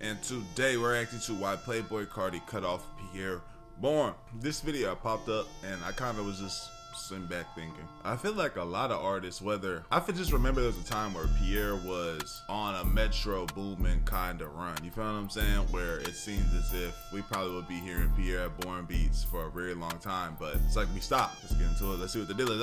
and today we're reacting to why Playboi Carti cut off Pierre Bourne. This video popped up and I kind of was just sitting back thinking, I feel like a lot of artists, I just remember there was a time where Pierre was on a Metro booming kind of run, you feel what I'm saying, where it seems as if we probably would be hearing Pierre Bourne beats for a very long time, but it's like we stopped. Let's get into it. Let's see what the deal is.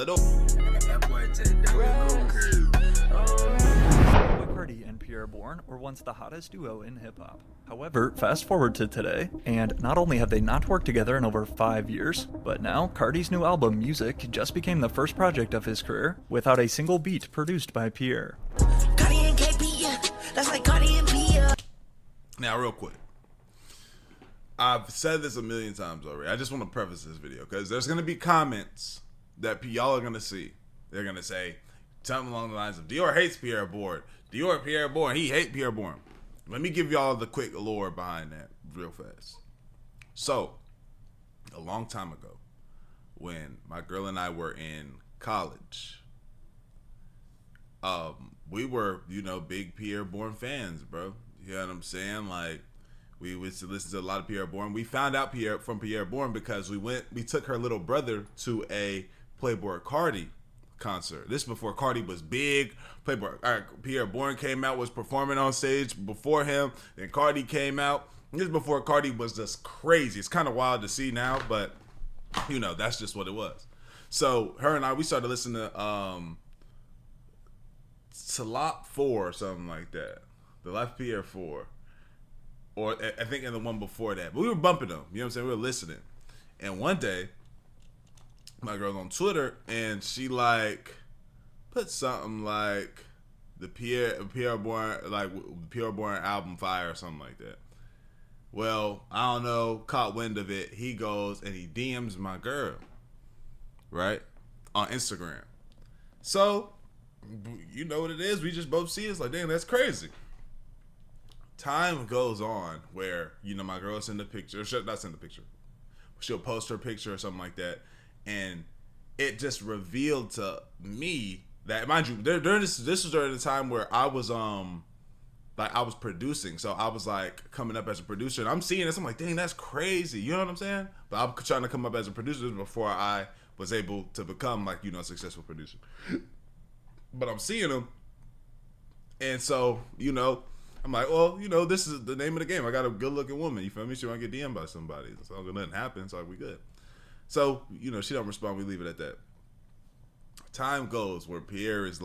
Carti and Pierre Bourne were once the hottest duo in hip-hop. However, fast forward to today, and not only have they not worked together in over 5 years, but now Carti's new album, Music, just became the first project of his career without a single beat produced by Pierre. Carti and KP, yeah. That's like Carti and Pierre. Now, real quick, I've said this a million times already. I just want to preface this video because there's going to be comments that y'all are going to see. They're going to say something along the lines of Dior hates Pierre Bourne. Dior, Pierre Bourne, he hate Pierre Bourne. Let me give y'all the quick lore behind that real fast. So, a long time ago, when my girl and I were in college, we were, big Pierre Bourne fans, bro. You know what I'm saying? Like, we used to listen to a lot of Pierre Bourne. We found out from Pierre Bourne because we took her little brother to a Playboi Carti concert. This before Carti was big. Pierre Bourne came out, was performing on stage before him. Then Carti came out. This before Carti was just crazy. It's kind of wild to see now, but that's just what it was. So her and I, we started listening to Salop 4 or something like that. The Life Pierre 4. Or I think in the one before that. But we were bumping them. You know what I'm saying? We were listening. And one day, my girl's on Twitter and she put something like the Pierre Bourne album fire or something like that. Well, I don't know, caught wind of it. He goes and he DMs my girl, right, on Instagram. So, you know what it is. We just both see it. It's like, damn, that's crazy. Time goes on where, my girl's in the picture. She'll not send the picture. She'll post her picture or something like that. And it just revealed to me that, mind you, this was during the time where I was I was producing, so I was coming up as a producer, and I'm seeing this, I'm like, dang, that's crazy, you know what I'm saying? But I'm trying to come up as a producer before I was able to become a successful producer. But I'm seeing them, and so I'm like, well, this is the name of the game. I got a good looking woman, you feel me? She want to get DM'd by somebody, so nothing happens, so we good. So, she don't respond, we leave it at that. Time goes where Pierre is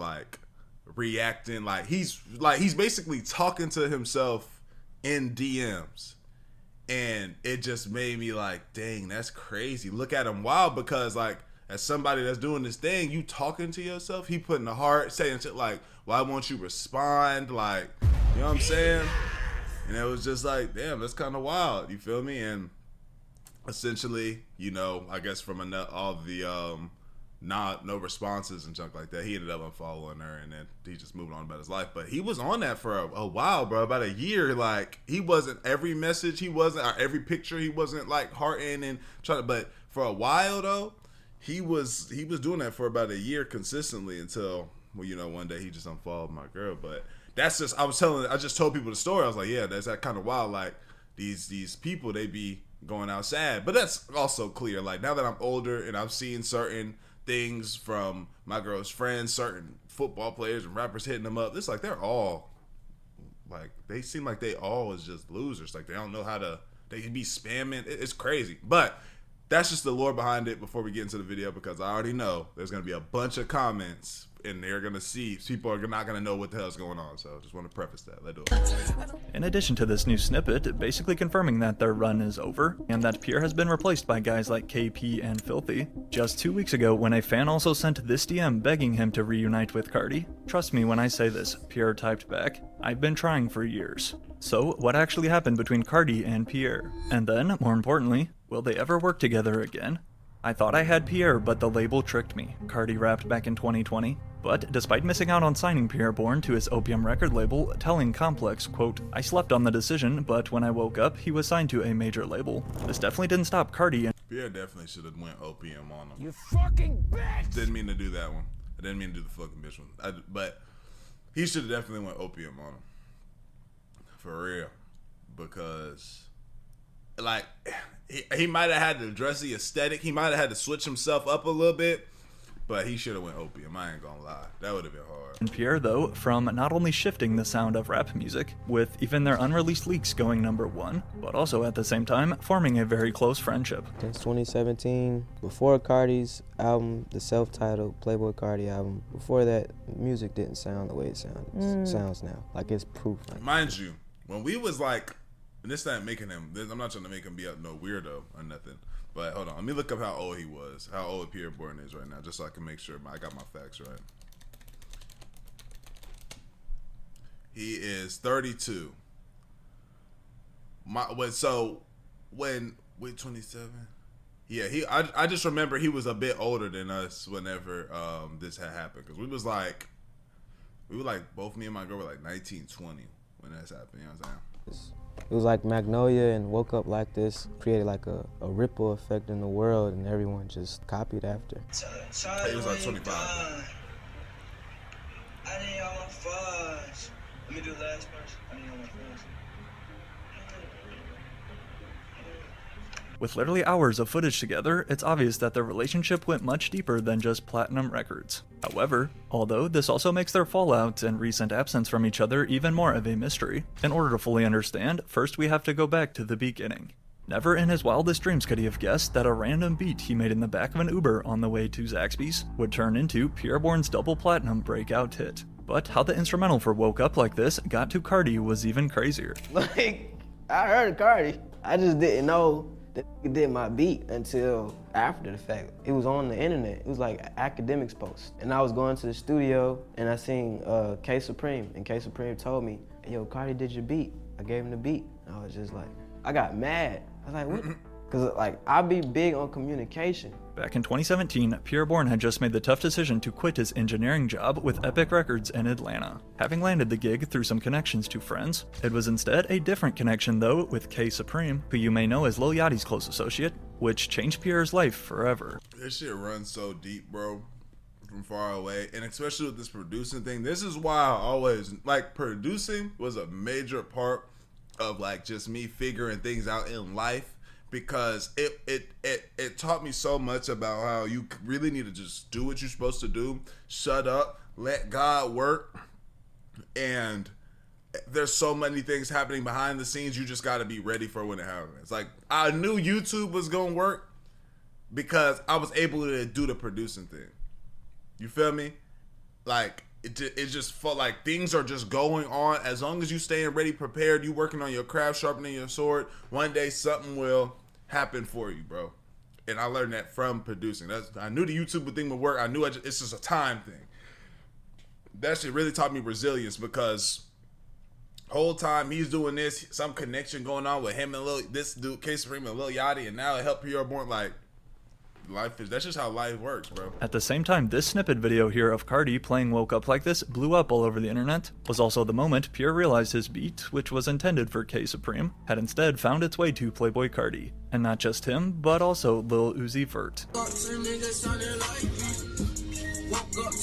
reacting, he's basically talking to himself in DMs. And it just made me dang, that's crazy. Look at him wild, because as somebody that's doing this thing, you talking to yourself, he putting the heart, saying shit why won't you respond? You know what I'm saying? And it was just damn, that's kind of wild, you feel me? And essentially, I guess from all the no responses and junk like that, he ended up unfollowing her, and then he just moved on about his life. But he was on that for a while, bro, about a year. He wasn't every message, he wasn't, or every picture, he wasn't hearting and trying to. But for a while though, he was doing that for about a year consistently until one day he just unfollowed my girl. But that's just, I just told people the story. I was like, yeah, that's that kind of wild. These people, they be going out sad. But that's also clear. Now that I'm older and I've seen certain things from my girl's friends, certain football players and rappers hitting them up, it's they're all they seem like they all is just losers. They don't know how to, they be spamming. It's crazy. But that's just the lore behind it before we get into the video, because I already know there's going to be a bunch of comments and they're going to see, people are not going to know what the hell's going on. So just want to preface that. Let's do it. In addition to this new snippet, basically confirming that their run is over, and that Pierre has been replaced by guys like KP and Filthy. Just 2 weeks ago, when a fan also sent this DM begging him to reunite with Carti, trust me when I say this, Pierre typed back, I've been trying for years. So, what actually happened between Carti and Pierre? And then, more importantly, will they ever work together again? I thought I had Pierre, but the label tricked me, Carti rapped back in 2020. But despite missing out on signing Pierre Bourne to his Opium record label, telling Complex, quote, I slept on the decision, but when I woke up, he was signed to a major label. This definitely didn't stop Carti and Pierre definitely should have went Opium on him. You fucking bitch! Didn't mean to do that one. I didn't mean to do the fucking bitch one. But he should have definitely went Opium on him. For real. because, like, he might have had to address the aesthetic. He might have had to switch himself up a little bit, but he should have went Opium. I ain't gonna lie. That would have been hard. And Pierre, though, from not only shifting the sound of rap music, with even their unreleased leaks going #1, but also at the same time forming a very close friendship. Since 2017, before Carti's album, the self-titled Playboi Carti album, before that, music didn't sound the way it sounds now. Like, it's proof. Like, mind you, when we was like, and this not making him, I'm not trying to make him be no weirdo or nothing, but hold on, let me look up how old he was, how old Pierre Bourne is right now, just so I can make sure I got my facts right. He is 32. Wait, 27? Yeah, I just remember he was a bit older than us whenever this had happened, because we were like, both me and my girl were like 19, 20 when this happened, you know what I'm saying? It was like Magnolia and Woke Up Like This created like a ripple effect in the world, and everyone just copied after. He was like 25. I need all my fudge. Let me do the last verse. I need all my fudge. With literally hours of footage together, it's obvious that their relationship went much deeper than just platinum records. However, although this also makes their fallout and recent absence from each other even more of a mystery, in order to fully understand, first we have to go back to the beginning. Never in his wildest dreams could he have guessed that a random beat he made in the back of an Uber on the way to Zaxby's would turn into Pierre Bourne's double platinum breakout hit. But how the instrumental for Woke Up Like This got to Carti was even crazier. Like, I heard of Carti. I just didn't know that he did my beat until after the fact. It was on the internet. It was like an academics post. And I was going to the studio and I seen K Supreme, and K Supreme told me, yo, Carti did your beat. I gave him the beat. And I was just like, I got mad. I was like, what? Because like, I be big on communication. Back in 2017, Pierre Bourne had just made the tough decision to quit his engineering job with Epic Records in Atlanta. Having landed the gig through some connections to friends, it was instead a different connection though with K Supreme, who you may know as Lil Yachty's close associate, which changed Pierre's life forever. This shit runs so deep, bro, from far away, and especially with this producing thing. This is why I always, like, producing was a major part of like just me figuring things out in life. Because it taught me so much about how you really need to just do what you're supposed to do, shut up, let God work, and there's so many things happening behind the scenes. You just got to be ready for when it happens. Like, I knew YouTube was gonna work because I was able to do the producing thing. You feel me? Like, it just felt like things are just going on. As long as you staying ready, prepared, you working on your craft, sharpening your sword, one day something will happen for you, bro. And I learned that from producing. I knew the YouTube thing would work. I knew it's just a time thing. That shit really taught me resilience, because whole time he's doing this, some connection going on with him and this dude, K Supreme and Lil Yachty, and now it helped Pierre Bourne. Like, that's just how life works, bro. At the same time, this snippet video here of Carti playing Woke Up Like This blew up all over the internet was also the moment Pierre realized his beat, which was intended for K Supreme, had instead found its way to Playboi Carti. And not just him, but also Lil Uzi Vert.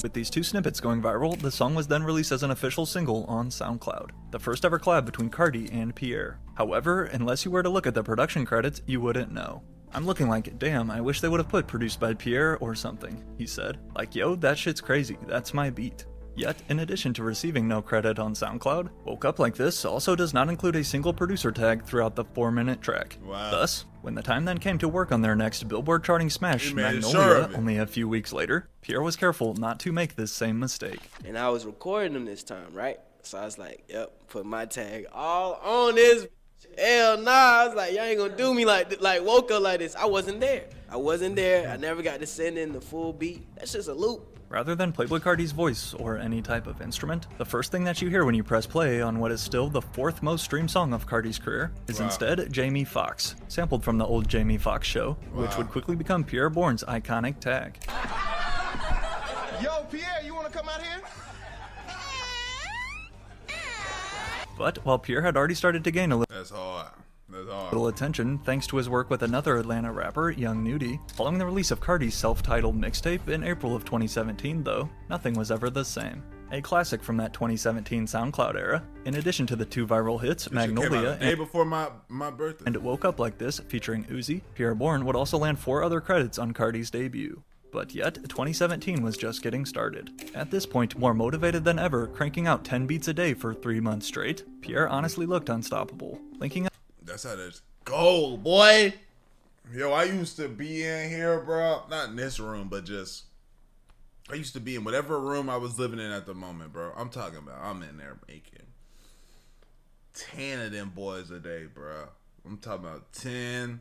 With these two snippets going viral, the song was then released as an official single on SoundCloud, the first ever collab between Carti and Pierre. However, unless you were to look at the production credits, you wouldn't know. I'm looking like, damn, I wish they would have put produced by Pierre or something, he said. Like, yo, that shit's crazy, that's my beat. Yet, in addition to receiving no credit on SoundCloud, Woke Up Like This also does not include a single producer tag throughout the 4-minute track. Wow. Thus, when the time then came to work on their next Billboard charting smash, Magnolia, only a few weeks later, Pierre was careful not to make this same mistake. And I was recording them this time, right? So I was like, yep, put my tag all on this. Hell nah, I was like, y'all ain't gonna do me like Woke Up Like This. I wasn't there. I never got to send in the full beat. That's just a loop. Rather than Playboi Carti's voice or any type of instrument, the first thing that you hear when you press play on what is still the 4th most streamed song of Carti's career is instead Jamie Foxx, sampled from the old Jamie Foxx show, which would quickly become Pierre Bourne's iconic tag. Yo, Pierre, you wanna come out here? But while Pierre had already started to gain a little attention thanks to his work with another Atlanta rapper, Young Nudie, following the release of Carti's self-titled mixtape in April of 2017 though, nothing was ever the same. a classic from that 2017 SoundCloud era. In addition to the 2 viral hits, This shit came out Magnolia the day before my birthday. and Woke Up Like This featuring Uzi, Pierre Bourne would also land 4 other credits on Carti's debut. But yet, 2017 was just getting started. At this point, more motivated than ever, cranking out 10 beats a day for 3 months straight, Pierre honestly looked unstoppable, linking up. That's how this go, boy. Yo, I used to be in here, bro. Not in this room, but just I used to be in whatever room I was living in at the moment, bro. I'm talking about I'm in there making 10 of them boys a day, bro. I'm talking about 10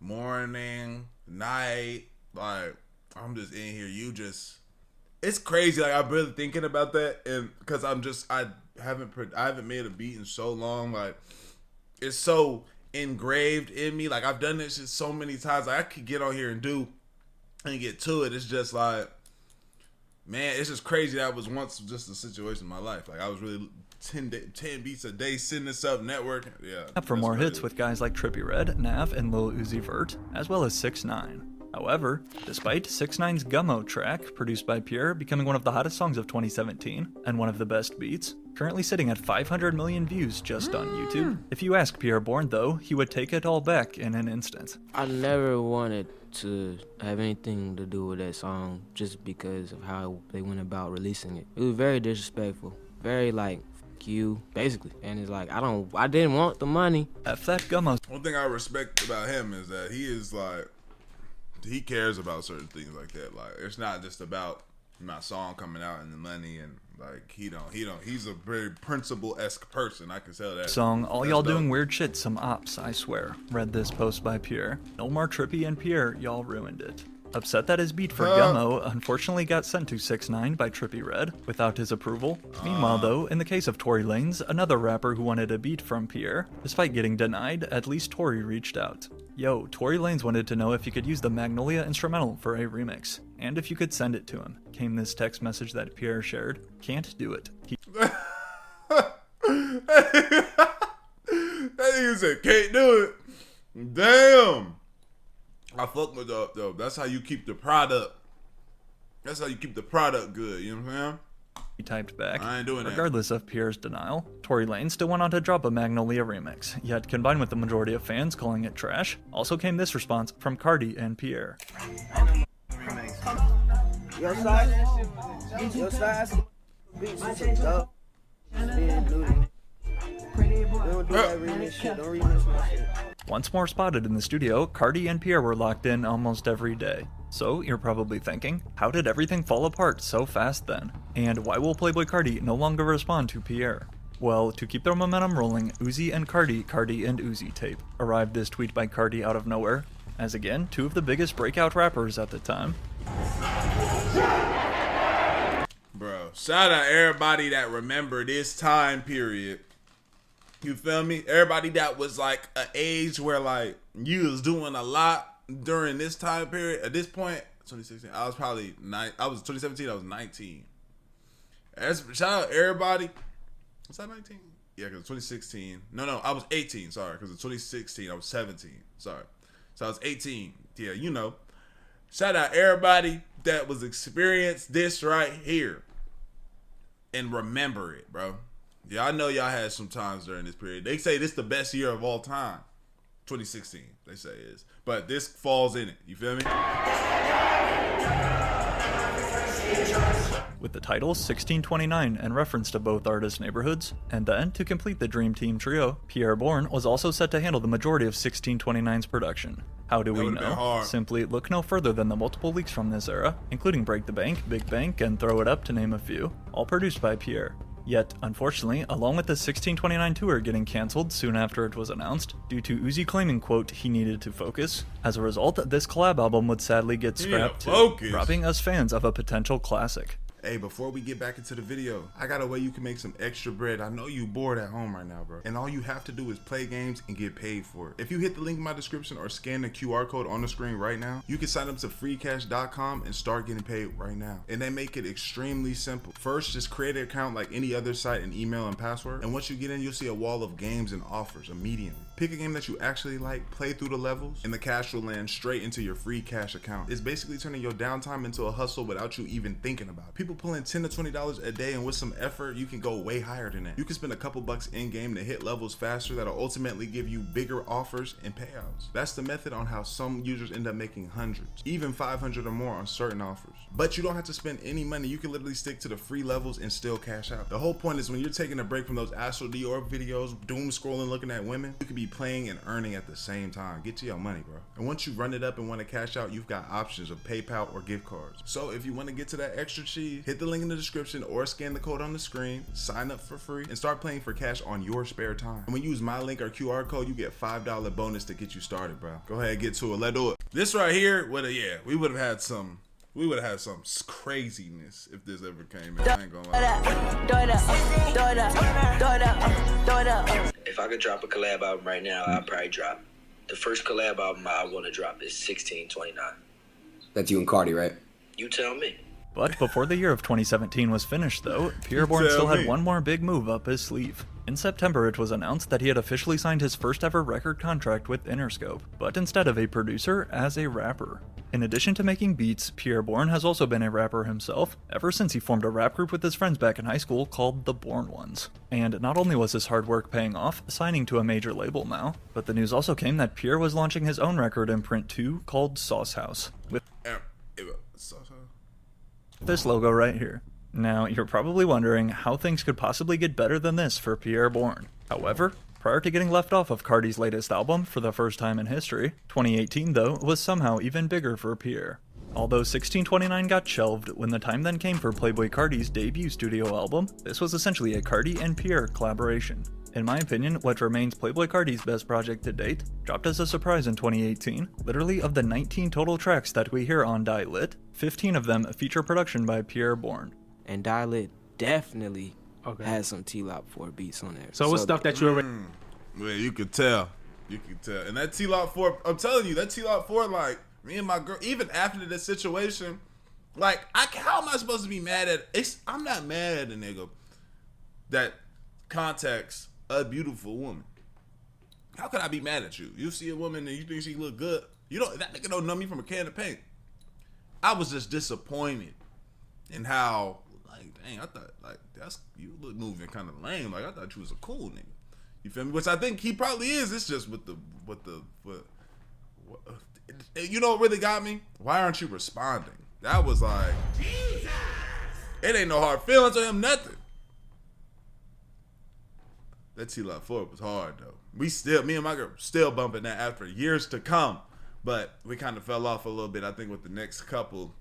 morning, night, like I'm just in here. It's crazy. Like I'm really thinking about that, and because I haven't made a beat in so long. Like it's so engraved in me. Like I've done this shit so many times. Like I could get on here and get to it. It's just like, man, it's just crazy. That was once just a situation in my life. Like I was really 10 beats a day, setting this up, networking. Yeah. Up for more hits with guys like Trippie Redd, Nav, and Lil Uzi Vert, as well as 6ix9ine. However, despite 6ix9ine's Gummo track, produced by Pierre, becoming one of the hottest songs of 2017, and one of the best beats, currently sitting at 500 million views just on YouTube. If you ask Pierre Bourne though, he would take it all back in an instant. I never wanted to have anything to do with that song just because of how they went about releasing it. It was very disrespectful, very like, fuck you, basically. And it's like, I didn't want the money. F that Gummo. One thing I respect about him is that he is like, he cares about certain things like that. Like it's not just about my song coming out and the money, and like he's a very principle-esque person. I can tell that. Song, all That's y'all dope. doing weird shit, some ops, I swear. Read this post by Pierre. No more Trippie and Pierre, y'all ruined it. Upset that his beat for Gummo unfortunately got sent to 6ix9ine by Trippie Redd without his approval. Meanwhile though, in the case of Tory Lanez, another rapper who wanted a beat from Pierre, despite getting denied, at least Tory reached out. Yo, Tory Lanez wanted to know if you could use the Magnolia instrumental for a remix, and if you could send it to him. Came this text message that Pierre shared. Can't do it. That nigga said can't do it. Damn. I fuck with that though. That's how you keep the product. That's how you keep the product good. You know what I'm saying? He typed back. I ain't doing that. Regardless of Pierre's denial, Tory Lanez still went on to drop a Magnolia remix, yet combined with the majority of fans calling it trash, also came this response from Carti and Pierre. Your size, beats is dope. Being new. We don't do that remix shit. Don't remix my shit. Once more spotted in the studio, Carti and Pierre were locked in almost every day. So, you're probably thinking, how did everything fall apart so fast then? And why will Playboi Carti no longer respond to Pierre? Well, to keep their momentum rolling, Uzi and Carti and Uzi tape arrived this tweet by Carti out of nowhere, as again, 2 of the biggest breakout rappers at the time. Bro, shout out everybody that remember this time period. You feel me? Everybody that was like an age where like you was doing a lot during this time period. At this point, 2016, I was probably 2017, I was 19. Shout out everybody. Was I 19? Yeah, because 2016. No, I was 18. Sorry, because in 2016 I was 17. Sorry, so I was 18. Yeah, you know. Shout out everybody that was experienced this right here and remember it, bro. Yeah, I know y'all had some times during this period. They say this the best year of all time. 2016, they say it is. But this falls in it. You feel me? With the title 1629 and reference to both artists' neighborhoods, and then, to complete the Dream Team trio, Pierre Bourne was also set to handle the majority of 1629's production. How do we know? Simply look no further than the multiple leaks from this era, including Break the Bank, Big Bank, and Throw It Up to name a few, all produced by Pierre. Yet, unfortunately, along with the 1629 tour getting cancelled soon after it was announced, due to Uzi claiming, quote, he needed to focus, as a result, this collab album would sadly get scrapped too, robbing us fans of a potential classic. Hey, before we get back into the video, I got a way you can make some extra bread. I know you bored at home right now, bro. And all you have to do is play games and get paid for it. If you hit the link in my description or scan the QR code on the screen right now, you can sign up to freecash.com and start getting paid right now. And they make it extremely simple. First, just create an account like any other site and email and password. And once you get in, you'll see a wall of games and offers immediately. Pick a game that you actually like, play through the levels, and the cash will land straight into your free cash account. It's basically turning your downtime into a hustle without you even thinking about it. People pulling $10 to $20 a day, and with some effort, you can go way higher than that. You can spend a couple bucks in game to hit levels faster that'll ultimately give you bigger offers and payouts. That's the method on how some users end up making hundreds, even 500 or more on certain offers. But you don't have to spend any money. You can literally stick to the free levels and still cash out. The whole point is when you're taking a break from those Astral Dior videos, doom scrolling, looking at women, you could be playing and earning at the same time. Get to your money, bro. And once you run it up and want to cash out, you've got options of PayPal or gift cards. So if you want to get to that extra cheese, hit the link in the description or scan the code on the screen, sign up for free, and start playing for cash on your spare time. And when you use my link or QR code, you get $5 bonus to get you started, bro. Go ahead, get to it. Let's do it. This right here, we would have had some craziness if this ever came in. I ain't gonna lie. If I could drop a collab album right now, I'd probably drop. The first collab album I want to drop is 1629. That's you and Carti, right? You tell me. But before the year of 2017 was finished though, Pierre Bourne still had one more big move up his sleeve. In September, it was announced that he had officially signed his first ever record contract with Interscope, but instead of a producer, as a rapper. In addition to making beats, Pierre Bourne has also been a rapper himself, ever since he formed a rap group with his friends back in high school called the Bourne Ones. And not only was his hard work paying off, signing to a major label now, but the news also came that Pierre was launching his own record imprint too, called Sauce House, with this logo right here. Now, you're probably wondering how things could possibly get better than this for Pierre Bourne. However, prior to getting left off of Carti's latest album for the first time in history, 2018 though was somehow even bigger for Pierre. Although 1629 got shelved, when the time then came for Playboi Carti's debut studio album, this was essentially a Carti and Pierre collaboration. In my opinion, what remains Playboi Carti's best project to date, dropped as a surprise in 2018. Literally, of the 19 total tracks that we hear on Die Lit, 15 of them feature production by Pierre Bourne. And Die Lit definitely has some T-Lop 4 beats on there. So what's stuff that you already... Yeah, you could tell. You could tell. And that T-Lop 4, I'm telling you, that T-Lop 4, like, me and my girl, even after this situation, like, how am I supposed to be mad at... I'm not mad at a nigga that contacts a beautiful woman. How could I be mad at you? You see a woman and you think she look good. That nigga don't know me from a can of paint. I was just disappointed in how, like, dang, I thought, like, you look moving kind of lame. Like, I thought you was a cool nigga. You feel me? Which I think he probably is. It's just you know what really got me? Why aren't you responding? That was like, it ain't no hard feelings on him, nothing. That T-Lop 4 was hard though. Me and my girl still bumping that after years to come. But we kind of fell off a little bit. I think with the next couple,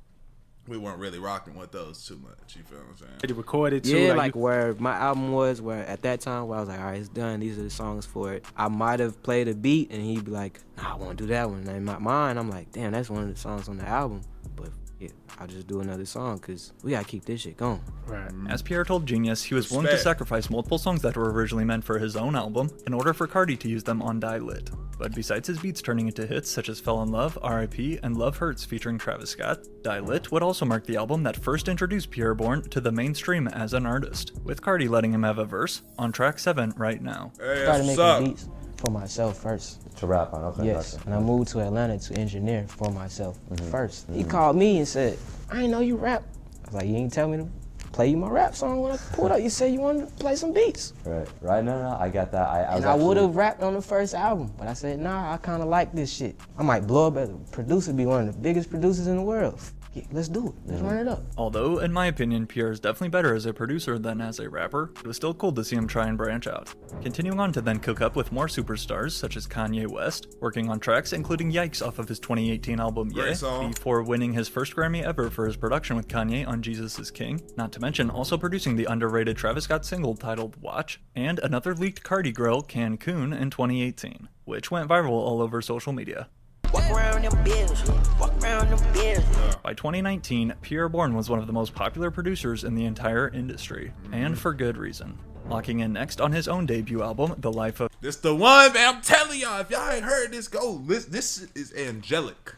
we weren't really rocking with those too much. You feel what I'm saying? Did you record it too? Yeah, like where my album was, where at that time where I was like, all right, it's done. These are the songs for it. I might have played a beat and he'd be like, nah, I want to do that one. And in my mind, I'm like, damn, that's one of the songs on the album. But yeah, I'll just do another song because we got to keep this shit going. Right. As Pierre told Genius, he was willing to sacrifice multiple songs that were originally meant for his own album in order for Carti to use them on Die Lit. But besides his beats turning into hits such as Fell in Love, R.I.P., and Love Hurts featuring Travis Scott, Die Lit would also mark the album that first introduced Pierre Bourne to the mainstream as an artist, with Carti letting him have a verse on track 7 right now. I started making beats for myself first. To rap on, okay. Yes, Gotcha. and I moved to Atlanta to engineer for myself first. He called me and said, I didn't know you rap. I was like, you ain't tell me to play you my rap song when I pulled up. You said you wanted to play some beats. Right, no, I got that. I would have rapped on the first album, but I said, nah, I kind of like this shit. I might blow up as a producer, be one of the biggest producers in the world. Yeah, let's do it. Let's run it up. Although, in my opinion, Pierre is definitely better as a producer than as a rapper, it was still cool to see him try and branch out. Continuing on to then cook up with more superstars such as Kanye West, working on tracks including Yikes off of his 2018 album Yeah, before winning his first Grammy ever for his production with Kanye on Jesus is King, not to mention also producing the underrated Travis Scott single titled Watch, and another leaked Carti grill, Cancun, in 2018, which went viral all over social media. Walk around them bills, walk around them bills. By 2019, Pierre Bourne was one of the most popular producers in the entire industry, and for good reason. Locking in next on his own debut album, The Life of... This the one, man. I'm telling y'all, if y'all ain't heard this, go. This is angelic.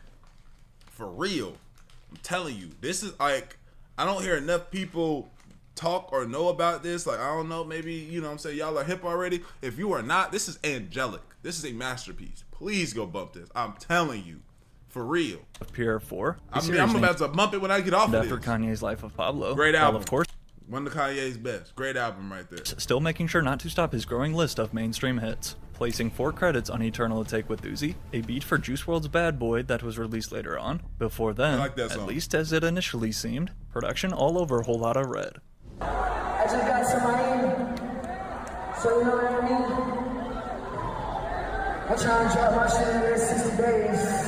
For real. I'm telling you. This is like, I don't hear enough people talk or know about this. Like, I don't know, maybe, you know what I'm saying, y'all are hip already. If you are not, this is angelic. This is a masterpiece. Please go bump this. I'm telling you. for real. Of Pierre 4. I'm about to bump it when I get off of After this. Kanye's Life of Pablo. Great album. While of course, one of Kanye's best. Great album right there. still making sure not to stop his growing list of mainstream hits, placing 4 credits on Eternal Take with Uzi, a beat for Juice WRLD's Bad Boy that was released later on. Before then, I like that song. at least as it initially seemed, production all over Whole Lotta Red. I just got some Miami, so you know what I mean? I'm trying to drop my shit in the 60 days.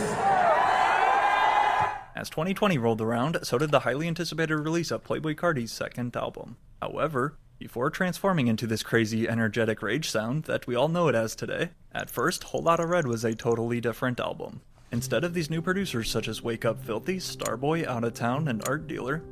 As 2020 rolled around, so did the highly anticipated release of Playboi Carti's second album. However, before transforming into this crazy, energetic rage sound that we all know it as today, at first, Whole Lotta Red was a totally different album. Instead of these new producers such as wokeuplikethis, Starboy, Out of Town, and Art Dealer,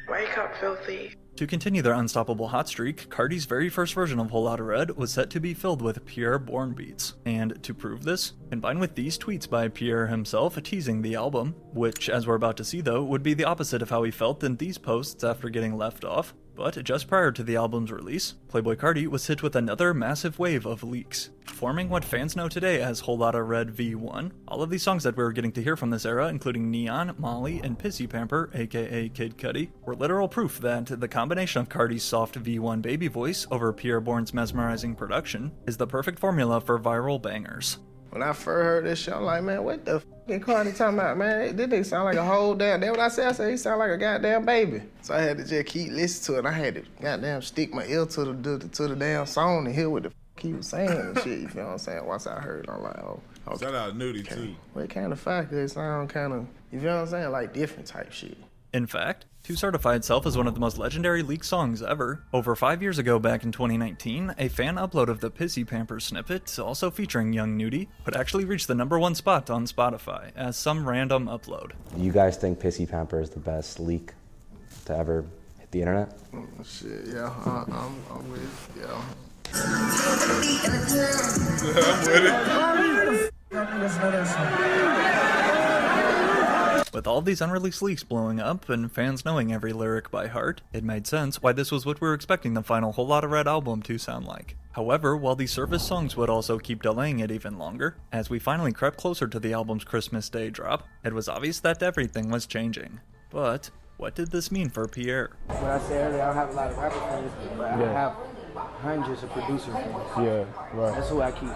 Wake up, filthy. to continue their unstoppable hot streak, Carti's very first version of Whole Lotta Red was set to be filled with Pierre Bourne beats. And to prove this, combined with these tweets by Pierre himself teasing the album, which, as we're about to see though, would be the opposite of how he felt in these posts after getting left off. But just prior to the album's release, Playboi Carti was hit with another massive wave of leaks, forming what fans know today as Whole Lotta Red V1. All of these songs that we were getting to hear from this era, including Neon, Molly, and Pissy Pamper, aka Kid Cudi, were literal proof that the combination of Carti's soft V1 baby voice over Pierre Bourne's mesmerizing production is the perfect formula for viral bangers. When I first heard this shit, I'm like, man, what the f***ing Carti talking about, man? This nigga sound like a whole damn, that's what I said. I said he sound like a goddamn baby. So I had to just keep listening to it. I had to goddamn stick my ear to the damn song and hear what the f*** he was saying and shit, you feel what I'm saying? Once I heard it, I'm like, oh. Shout out Nudie too. Well, it kind of fact, it sound kind of, you feel what I'm saying? Like different type shit. In fact, To Certify itself is one of the most legendary leaked songs ever. Over 5 years ago, back in 2019, a fan upload of the Pissy Pamper snippet, also featuring Young Nudie, would actually reach the #1 spot on Spotify as some random upload. You guys think Pissy Pamper is the best leak to ever hit the internet? Shit, yeah, I'm with it, yeah. I'm with it. With all these unreleased leaks blowing up and fans knowing every lyric by heart, it made sense why this was what we were expecting the final Whole Lotta Red album to sound like. However, while these surface songs would also keep delaying it even longer, as we finally crept closer to the album's Christmas Day drop, it was obvious that everything was changing. But what did this mean for Pierre? What I said earlier, I don't have a lot of rapper friends, but I have hundreds of producer friends. Yeah, right. That's who I keep.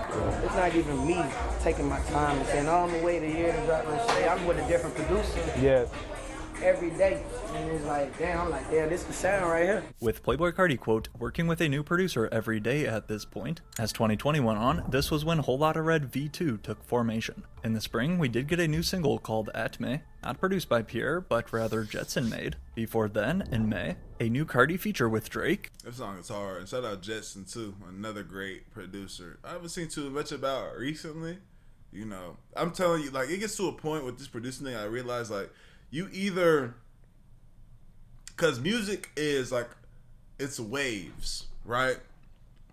It's not even me taking my time and saying, oh, I'm gonna wait a year to drop my shit. I'm with a different producer. Yeah. Every day. And it's like, damn, I'm like, yeah, this is sound right here. With Playboi Carti, quote, working with a new producer every day at this point. As 2020 went on, this was when Whole Lotta Red V2 took formation. In the spring, we did get a new single called At Me, not produced by Pierre, but rather Jetson made. Before then, in May, a new Carti feature with Drake. This song is hard. And shout out Jetson too, another great producer. I haven't seen too much about recently. You know, I'm telling you, like, it gets to a point with this producing thing, I realize, like, you either, because music is like, it's waves, right?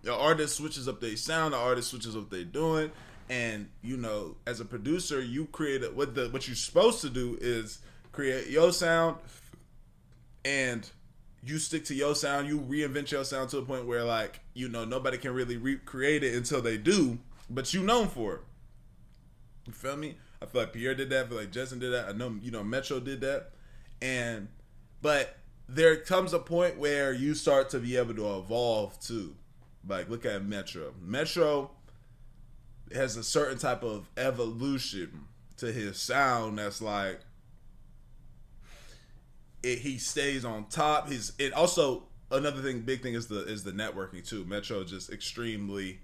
The artist switches up their sound, the artist switches up what they're doing, and you know, as a producer, you create what you're supposed to do is create your sound, and you stick to your sound, you reinvent your sound to a point where, like, you know, nobody can really recreate it until they do, but you known for it. You feel me? I feel like Pierre did that. I feel like Jetson did that. I know, you know, Metro did that. But there comes a point where you start to be able to evolve too. Like, look at Metro. Metro has a certain type of evolution to his sound that's like, he stays on top. It also, another thing, big thing is the networking too. Metro just extremely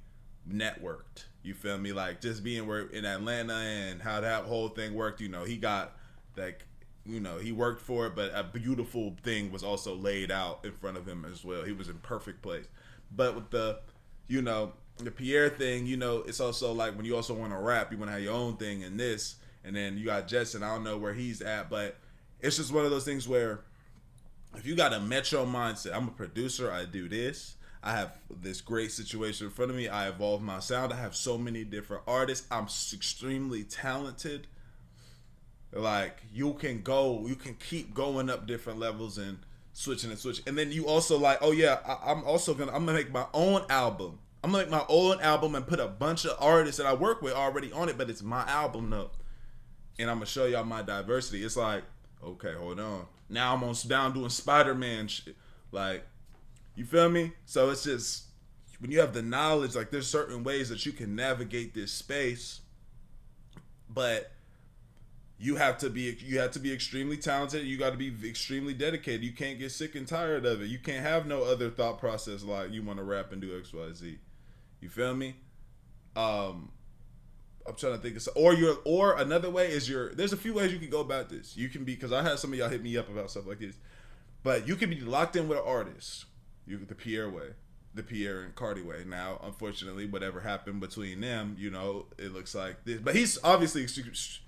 networked. You feel me? Like, just being in Atlanta and how that whole thing worked, you know, he got, like, you know, he worked for it, but a beautiful thing was also laid out in front of him as well. He was in perfect place. But with the, you know, the Pierre thing, you know, it's also like when you also want to rap, you want to have your own thing in this, and then you got Jetson, I don't know where he's at, but it's just one of those things where if you got a Metro mindset, I'm a producer, I do this, I have this great situation in front of me, I evolve my sound, I have so many different artists, I'm extremely talented. Like, you can keep going up different levels and switching. And then you also like, oh yeah, I'm gonna make my own album. I'm gonna make my own album and put a bunch of artists that I work with already on it, but it's my album though. and I'm gonna show y'all my diversity. It's like, okay, hold on. Now I'm down doing Spider-Man shit. Like, you feel me? So it's just, when you have the knowledge, like, there's certain ways that you can navigate this space, but you have to be extremely talented. You got to be extremely dedicated. You can't get sick and tired of it. You can't have no other thought process like you want to rap and do X, Y, Z. You feel me? I'm trying to think of or another way is there's a few ways you can go about this. You can be, because I had some of y'all hit me up about stuff like this, but you can be locked in with an artist. The Pierre way, the Pierre and Carti way. Now, unfortunately, whatever happened between them, you know, it looks like this. But he's obviously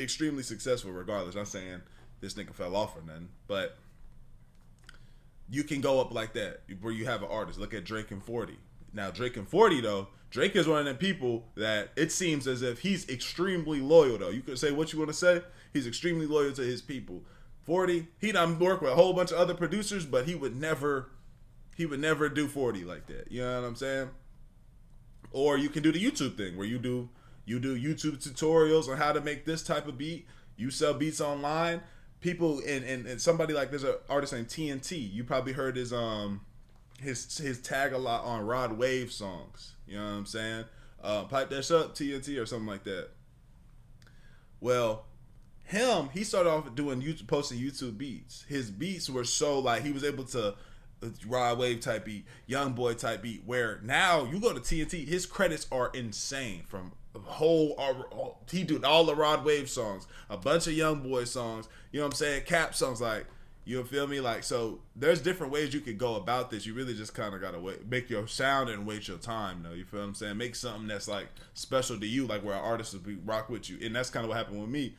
extremely successful regardless. I'm not saying this nigga fell off or nothing, but you can go up like that where you have an artist. Look at Drake and 40. Now, Drake and 40, though, Drake is one of them people that it seems as if he's extremely loyal, though. You could say what you want to say. He's extremely loyal to his people. 40, he done work with a whole bunch of other producers, but he would never do 40 like that. You know what I'm saying? Or you can do the YouTube thing where you do YouTube tutorials on how to make this type of beat. You sell beats online. People and somebody like, there's an artist named TNT. You probably heard his tag a lot on Rod Wave songs. You know what I'm saying? Pipe that shit up, TNT, or something like that. Well, he started off posting YouTube beats. His beats were so, like, he was able to Rod Wave type beat, Young Boy type beat, where now you go to TNT, his credits are insane. From he did all the Rod Wave songs, a bunch of Young Boy songs, you know what I'm saying, Cap songs, like, you feel me? Like, so there's different ways you could go about this. You really just kind of gotta make your sound and wait your time, though. You feel what I'm saying? Make something that's like special to you, like where an artist would be rock with you, and that's kind of what happened with me.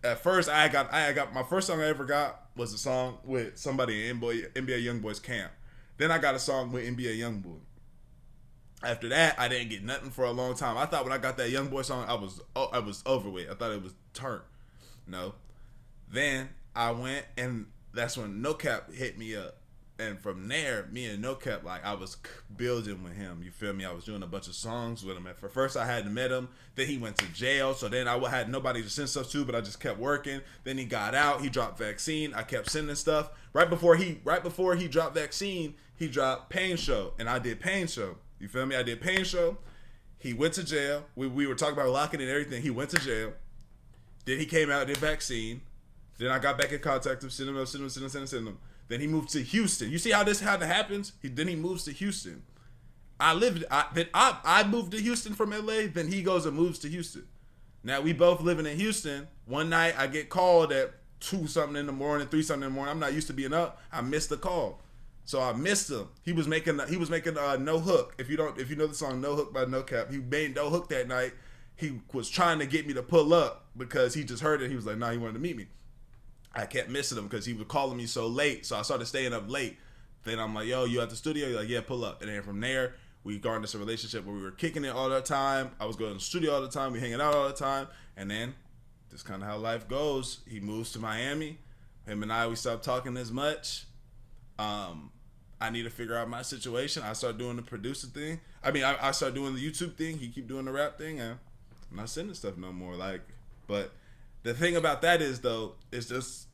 At first, I got my first song I ever got was a song with somebody in NBA YoungBoy's camp. Then I got a song with NBA YoungBoy. After that, I didn't get nothing for a long time. I thought when I got that YoungBoy song, I was over with. I thought it was turned. No. Then I went, and that's when No Cap hit me up. And from there, me and No Cap, like, I was building with him. You feel me? I was doing a bunch of songs with him. At first, I hadn't met him. Then he went to jail. So then I had nobody to send stuff to, but I just kept working. Then he got out. He dropped Vaccine. I kept sending stuff. Right before he dropped Vaccine, he dropped Pain Show. And I did Pain Show. You feel me? I did Pain Show. He went to jail. We were talking about locking and everything. He went to jail. Then he came out and did Vaccine. Then I got back in contact with him, send him. Then he moved to Houston. You see how this happens? Then he moves to Houston. I moved to Houston from LA. Then he goes and moves to Houston. Now we both living in Houston. One night I get called at 2-something in the morning, 3-something in the morning. I'm not used to being up. I missed the call, so I missed him. He was making No Hook. If you know the song No Hook by No Cap, he made No Hook that night. He was trying to get me to pull up because he just heard it. He was like, nah, he wanted to meet me. I kept missing him because he was calling me so late, so I started staying up late. Then I'm like, yo, you at the studio? He's like, yeah, pull up. And then from there, we got into a relationship where we were kicking it all the time. I was going to the studio all the time. We hanging out all the time. And then, that's kind of how life goes. He moves to Miami. Him and we stopped talking as much. I need to figure out my situation. I started doing the producer thing. I started doing the YouTube thing. He keep doing the rap thing. And I'm not sending stuff no more. But the thing about that is, though, it's just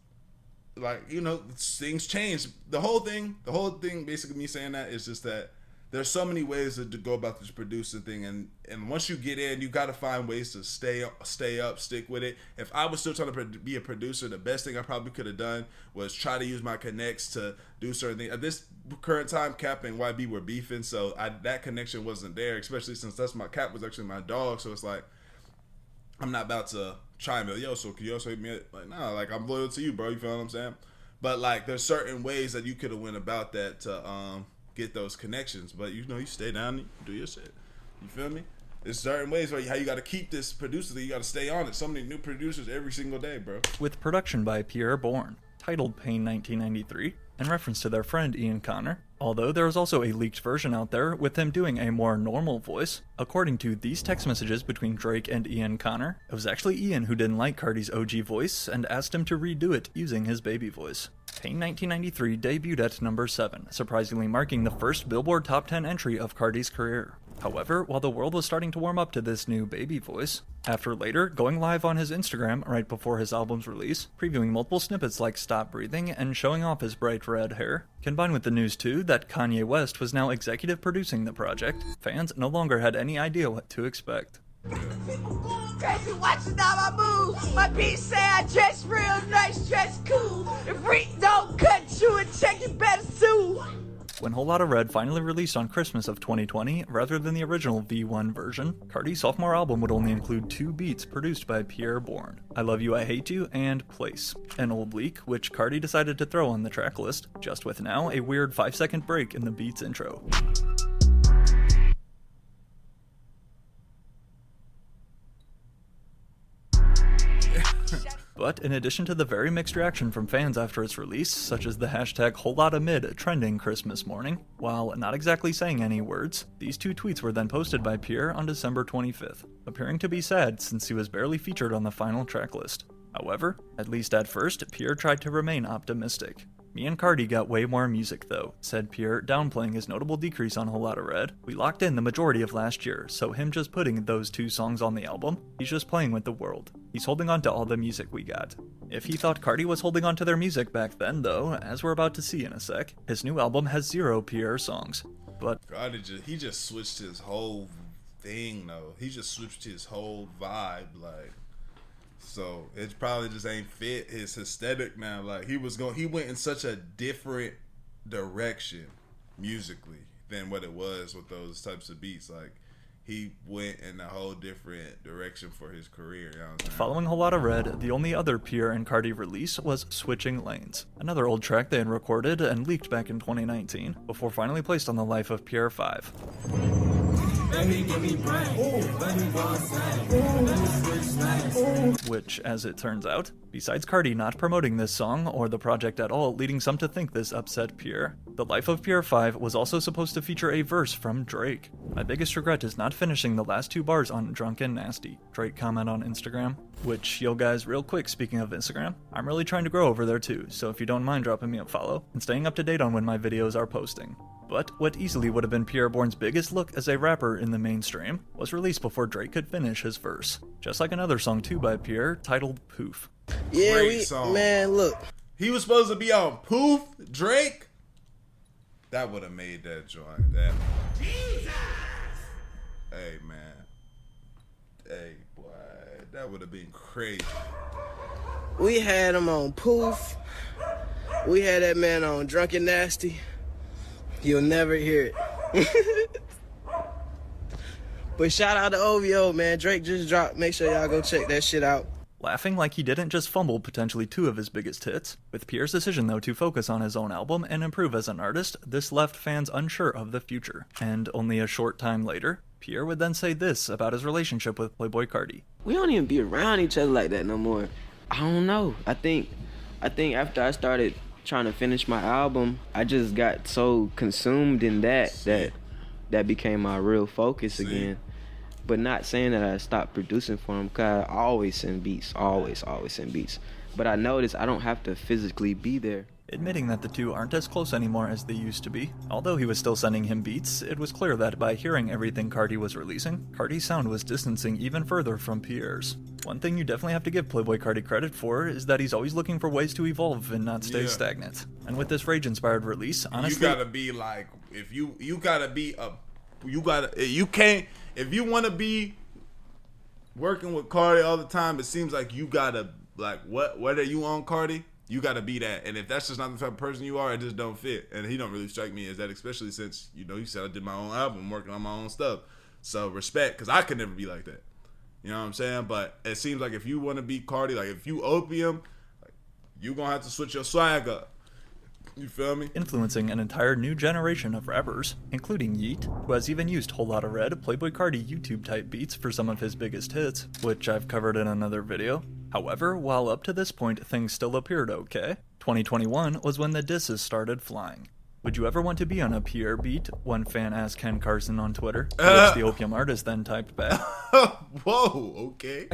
like, things change. The whole thing, basically me saying that is just that there's so many ways to go about this producer thing, and once you get in, you got to find ways to stay up, stick with it. If I was still trying to be a producer, the best thing I probably could have done was try to use my connects to do certain things. At this current time, Cap and YB were beefing, so that connection wasn't there, especially since Cap was actually my dog, so it's like, I'm not about to try and be like, yo, so can you also hit me? Like, nah, like, I'm loyal to you, bro. You feel what I'm saying? But, like, there's certain ways that you could have went about that to get those connections. But, you stay down, you do your shit. You feel me? There's certain ways how you got to keep this producer thing. You got to stay on it. So many new producers every single day, bro. With production by Pierre Bourne, titled Pain 1993, in reference to their friend Ian Connor, although there is also a leaked version out there with him doing a more normal voice. According to these text messages between Drake and Ian Connor, it was actually Ian who didn't like Carti's OG voice and asked him to redo it using his baby voice. Pain 1993 debuted at number 7, surprisingly marking the first Billboard Top 10 entry of Carti's career. However, while the world was starting to warm up to this new baby voice, after later going live on his Instagram right before his album's release, previewing multiple snippets like Stop Breathing and showing off his bright red hair, combined with the news too that Kanye West was now executive producing the project, fans no longer had any idea what to expect. Crazy watching all my moves. My bitch say I dress real nice, dress cool. If Rick don't cut you and check it better sue. When Whole Lotta Red finally released on Christmas of 2020, rather than the original V1 version, Carti's sophomore album would only include 2 beats produced by Pierre Bourne, I Love You, I Hate You, and Place, an old leak which Carti decided to throw on the track list, just with now a weird 5-second break in the beat's intro. But in addition to the very mixed reaction from fans after its release, such as the hashtag WholeLottaMid trending Christmas morning, while not exactly saying any words, these 2 tweets were then posted by Pierre on December 25th, appearing to be sad since he was barely featured on the final track list. However, at least at first, Pierre tried to remain optimistic. Me and Carti got way more music though, said Pierre, downplaying his notable decrease on Whole Lotta Red. We locked in the majority of last year, so him just putting those 2 songs on the album, he's just playing with the world. He's holding on to all the music we got. If he thought Carti was holding on to their music back then though, as we're about to see in a sec, his new album has 0 Pierre songs. But he just switched his whole thing though. He just switched his whole vibe, like. So it probably just ain't fit his aesthetic now. Like he went in such a different direction musically than what it was with those types of beats. Like he went in a whole different direction for his career. You know what I'm saying? Following Whole Lotta Red, the only other Pierre and Carti release was Switching Lanes, another old track they had recorded and leaked back in 2019, before finally placed on the Life of Pierre 5. Which, as it turns out, besides Carti not promoting this song or the project at all, leading some to think this upset Pierre, the Life of Pierre 5 was also supposed to feature a verse from Drake. My biggest regret is not finishing the last 2 bars on Drunk and Nasty, Drake comment on Instagram. Which, yo guys, real quick, speaking of Instagram, I'm really trying to grow over there too, so if you don't mind dropping me a follow and staying up to date on when my videos are posting. But what easily would have been Pierre Bourne's biggest look as a rapper in the mainstream was released before Drake could finish his verse. Just like another song too by Pierre, titled Poof. Yeah, song. Man, look. He was supposed to be on Poof, Drake? That would have made that joint. That. Jesus! Hey, man. Hey, boy. That would have been crazy. We had him on Poof. We had that man on Drunk and Nasty. You'll never hear it. But shout out to OVO, man. Drake just dropped. Make sure y'all go check that shit out. Laughing like he didn't just fumble potentially 2 of his biggest hits. With Pierre's decision though to focus on his own album and improve as an artist, this left fans unsure of the future. And only a short time later, Pierre would then say this about his relationship with Playboi Carti. We don't even be around each other like that no more. I don't know. I think after I started trying to finish my album, I just got so consumed in that became my real focus again. But not saying that I stopped producing for him, because I always send beats, always send beats. But I noticed I don't have to physically be there. Admitting that the 2 aren't as close anymore as they used to be. Although he was still sending him beats, it was clear that by hearing everything Carti was releasing, Carti's sound was distancing even further from Pierre's. One thing you definitely have to give Playboi Carti credit for is that he's always looking for ways to evolve and not stay stagnant. And with this rage-inspired release, honestly, you gotta be like, if you want to be working with Carti all the time, it seems like you gotta, like, what are you on, Carti? You gotta be that. And if that's just not the type of person you are, it just don't fit. And he don't really strike me as that, especially since, you said I did my own album, I'm working on my own stuff. So respect, because I could never be like that. You know what I'm saying? But it seems like if you want to be Carti, like if you Opium, like, you gonna have to switch your swag up. You feel me? Influencing an entire new generation of rappers, including Yeet, who has even used Whole Lotta Red, Playboi Carti YouTube-type beats for some of his biggest hits, which I've covered in another video. However, while up to this point things still appeared okay, 2021 was when the disses started flying. Would you ever want to be on a Pierre beat? One fan asked Ken Carson on Twitter, which the Opium artist then typed back. Whoa, okay.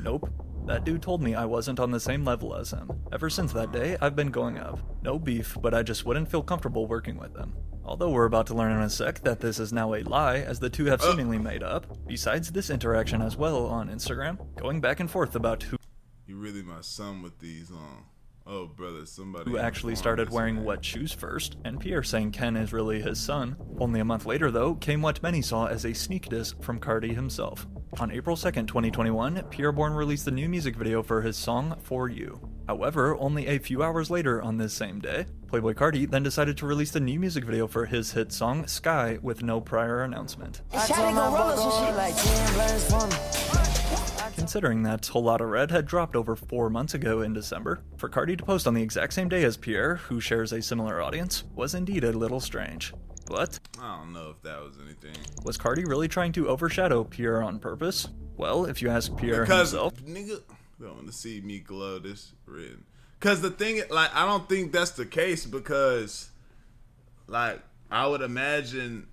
Nope. That dude told me I wasn't on the same level as him. Ever since that day, I've been going up. No beef, but I just wouldn't feel comfortable working with him. Although we're about to learn in a sec that this is now a lie, as the two have seemingly made up, besides this interaction as well on Instagram, going back and forth about who You really my son with these on. Oh, brother, somebody who actually started wearing what shoes first, and Pierre saying Ken is really his son. Only a month later, though, came what many saw as a sneak diss from Carti himself. On April 2nd, 2021, Pierre Bourne released the new music video for his song, For You. However, only a few hours later on this same day, Playboi Carti then decided to release the new music video for his hit song, Sky, with no prior announcement. Considering that Whole Lotta Red had dropped over 4 months ago in December, for Carti to post on the exact same day as Pierre, who shares a similar audience, was indeed a little strange. But I don't know if that was anything. Was Carti really trying to overshadow Pierre on purpose? Well, if you ask Pierre himself, nigga, don't want to see me glow this red. Cause the thing, like, I don't think that's the case because, like, I would imagine,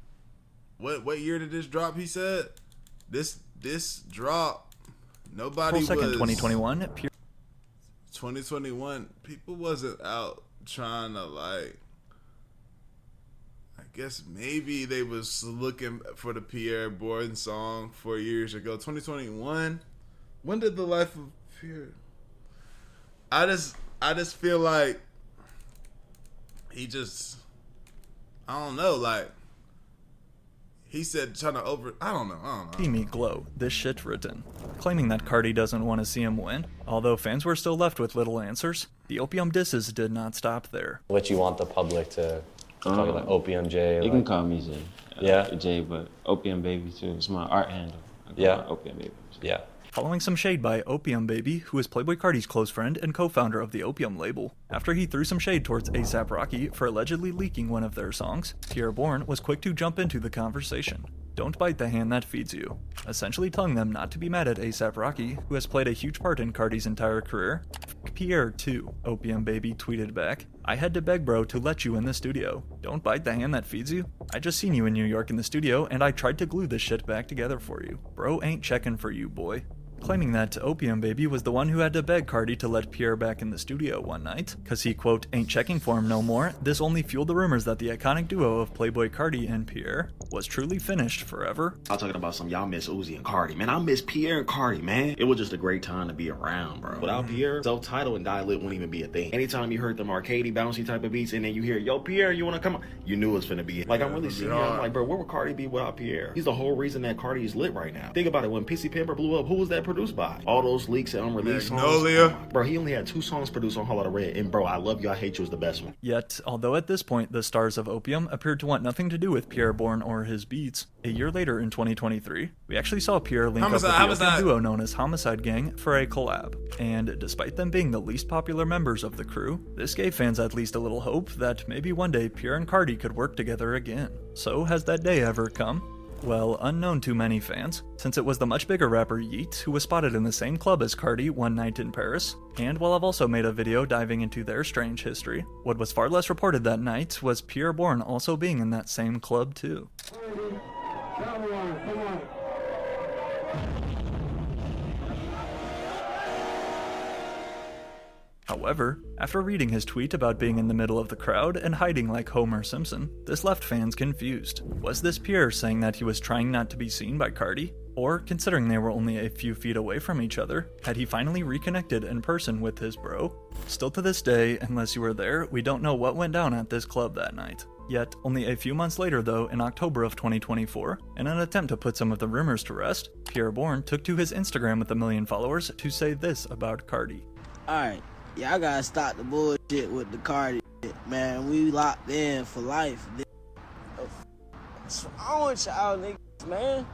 what year did this drop? He said this drop. Nobody April 2nd, was 2021. 2021. People wasn't out trying to, like. I guess maybe they was looking for the Pierre Bourne song 4 years ago. 2021. When did the life of Pierre? I just feel like he just, I don't know, like he said trying to I don't know. See me glow, this shit written. Claiming that Carti doesn't want to see him win. Although fans were still left with little answers, the Opium disses did not stop there. What you want the public to call you, like Opium J? You can call me J. Yeah? J, but Opium Baby too. It's my art handle. Yeah. Opium Baby. Yeah. Following some shade by Opium Baby, who is Playboi Carti's close friend and co-founder of the Opium label. After he threw some shade towards A$AP Rocky for allegedly leaking one of their songs, Pierre Bourne was quick to jump into the conversation. Don't bite the hand that feeds you, essentially telling them not to be mad at A$AP Rocky, who has played a huge part in Carti's entire career. F Pierre too, Opium Baby tweeted back. I had to beg bro to let you in the studio. Don't bite the hand that feeds you. I just seen you in New York in the studio and I tried to glue this shit back together for you. Bro ain't checking for you, boy. Claiming that Opium Baby was the one who had to beg Carti to let Pierre back in the studio one night, cause he quote, ain't checking for him no more. This only fueled the rumors that the iconic duo of Playboi Carti and Pierre was truly finished forever. I was talking about some y'all miss Uzi and Carti. Man, I miss Pierre and Carti, man. It was just a great time to be around, bro. Without Pierre, self-titled and Die Lit wouldn't even be a thing. Anytime you heard them arcadey, bouncy type of beats and then you hear, yo, Pierre, you wanna come on? You knew it was finna be. Like, I'm really sitting here, I'm like, bro, where would Carti be without Pierre? He's the whole reason that Carti is lit right now. Think about it, when Pissy Pamper blew up, who was that produced by? All those leaks and unreleased Magnolia. songs. Bro, he only had 2 songs produced on Whole Lotta Red, and bro, I Love You, I Hate You was the best one. Yet, although at this point the stars of Opium appeared to want nothing to do with Pierre Bourne or his beats, a year later in 2023, we actually saw Pierre link up with the Opium duo known as Homicide Gang for a collab. And despite them being the least popular members of the crew, this gave fans at least a little hope that maybe one day Pierre and Carti could work together again. So has that day ever come? Well, unknown to many fans, since it was the much bigger rapper Yeet who was spotted in the same club as Carti one night in Paris, and while I've also made a video diving into their strange history, what was far less reported that night was Pierre Bourne also being in that same club too. However, after reading his tweet about being in the middle of the crowd and hiding like Homer Simpson, this left fans confused. Was this Pierre saying that he was trying not to be seen by Carti? Or, considering they were only a few feet away from each other, had he finally reconnected in person with his bro? Still to this day, unless you were there, we don't know what went down at this club that night. Yet, only a few months later though, in October of 2024, in an attempt to put some of the rumors to rest, Pierre Bourne took to his Instagram with 1 million followers to say this about Carti. Alright. Y'all gotta stop the bullshit with the Carti shit, man. We locked in for life. What's wrong with y'all niggas, man?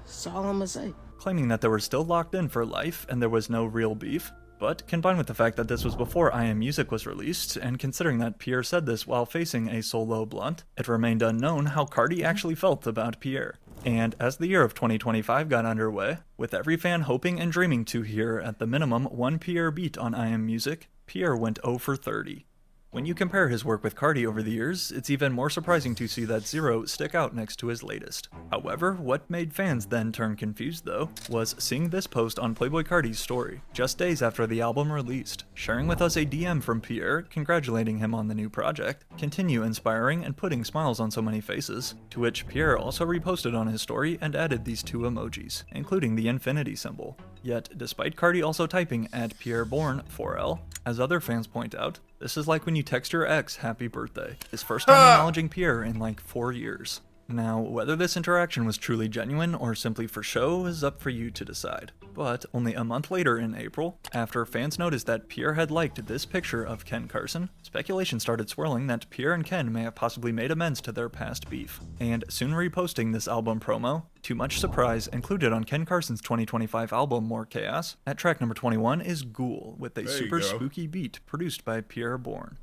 That's all I'm gonna say. Claiming that they were still locked in for life and there was no real beef. But combined with the fact that this was before I Am Music was released, and considering that Pierre said this while facing a solo blunt, it remained unknown how Carti actually felt about Pierre. And as the year of 2025 got underway, with every fan hoping and dreaming to hear at the minimum one Pierre beat on I Am Music, Pierre went 0 for 30. When you compare his work with Carti over the years, it's even more surprising to see that Zero stick out next to his latest. However, what made fans then turn confused though, was seeing this post on Playboi Carti's story, just days after the album released, sharing with us a DM from Pierre congratulating him on the new project, continue inspiring and putting smiles on so many faces, to which Pierre also reposted on his story and added these 2 emojis, including the infinity symbol. Yet, despite Carti also typing at Pierre Bourne 4L, as other fans point out, this is like when you text your ex happy birthday, his first time acknowledging Pierre in like 4 years. Now, whether this interaction was truly genuine or simply for show is up for you to decide. But only a month later in April, after fans noticed that Pierre had liked this picture of Ken Carson, speculation started swirling that Pierre and Ken may have possibly made amends to their past beef, and soon reposting this album promo, to much surprise, included on Ken Carson's 2025 album More Chaos, at track number 21 is Ghoul, with a super spooky beat produced by Pierre Bourne.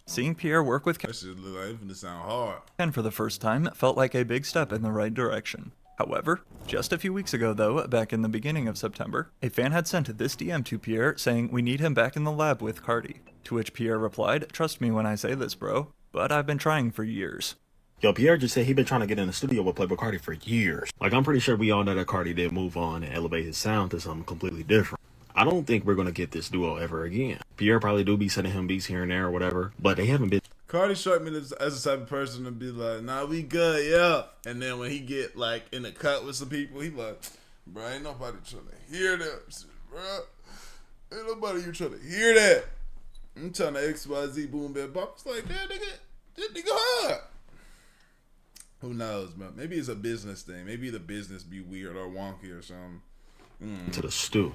Seeing Pierre work with That shit look like it's gonna sound hard. Ken for the first time felt like a big step in the right direction. However, just a few weeks ago though, back in the beginning of September, a fan had sent this DM to Pierre saying we need him back in the lab with Carti, to which Pierre replied, "Trust me when I say this, bro, but I've been trying for years." Yo, Pierre just said he been trying to get in the studio with Playboi Carti for years. Like, I'm pretty sure we all know that Carti did move on and elevate his sound to something completely different. I don't think we're gonna get this duo ever again. Pierre probably do be sending him beats here and there or whatever, but they haven't been. Carti struck me as the type of person to be like, nah, we good, yeah. And then when he get like in the cut with some people, he like, bro, ain't nobody trying to hear that, bro. Ain't nobody you trying to hear that. I'm trying to XYZ boom bap bop. It's like, damn nigga, this nigga hard. Who knows, man? Maybe it's a business thing. Maybe the business be weird or wonky or something. To the stew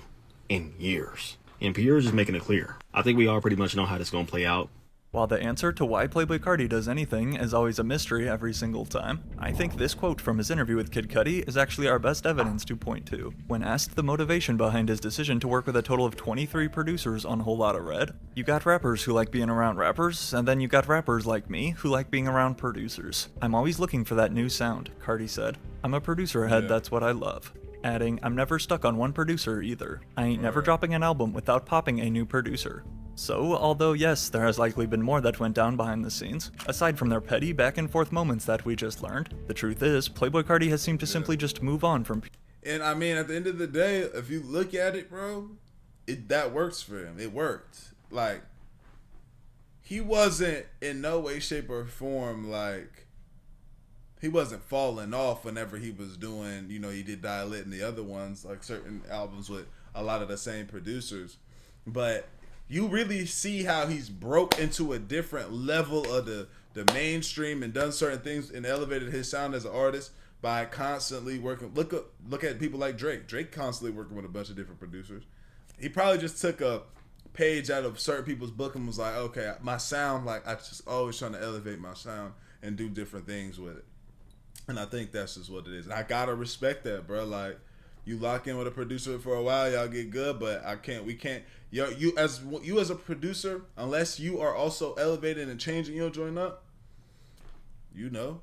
in years. And Pierre's just making it clear. I think we all pretty much know how this is gonna play out. While the answer to why Playboi Carti does anything is always a mystery every single time, I think this quote from his interview with Kid Cudi is actually our best evidence to point to. When asked the motivation behind his decision to work with a total of 23 producers on Whole Lotta Red, you got rappers who like being around rappers, and then you got rappers like me who like being around producers. I'm always looking for that new sound, Carti said. I'm a producer head, that's what I love. Adding, I'm never stuck on one producer either. I ain't never dropping an album without popping a new producer. So, although yes, there has likely been more that went down behind the scenes, aside from their petty back and forth moments that we just learned, the truth is, Playboi Carti has seemed to simply just move on from. And I mean, at the end of the day, if you look at it, bro, that works for him. It worked. Like, he wasn't in no way, shape, or form like, he wasn't falling off whenever he was doing, you know, he did Die Lit and the other ones, like certain albums with a lot of the same producers. But you really see how he's broke into a different level of the mainstream and done certain things and elevated his sound as an artist by constantly working. Look at people like Drake. Drake constantly working with a bunch of different producers. He probably just took a page out of certain people's book and was like, okay, my sound, like I just always trying to elevate my sound and do different things with it. And I think that's just what it is. And I gotta respect that, bro. Like, you lock in with a producer for a while, y'all get good, but we can't. You as a producer, unless you are also elevating and changing your joint up, you know,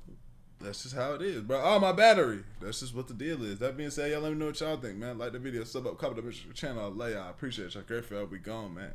that's just how it is, bro. Oh, my battery. That's just what the deal is. That being said, y'all let me know what y'all think, man. Like the video, sub up, comment, the channel. I appreciate y'all. Great for y'all. We gone, man.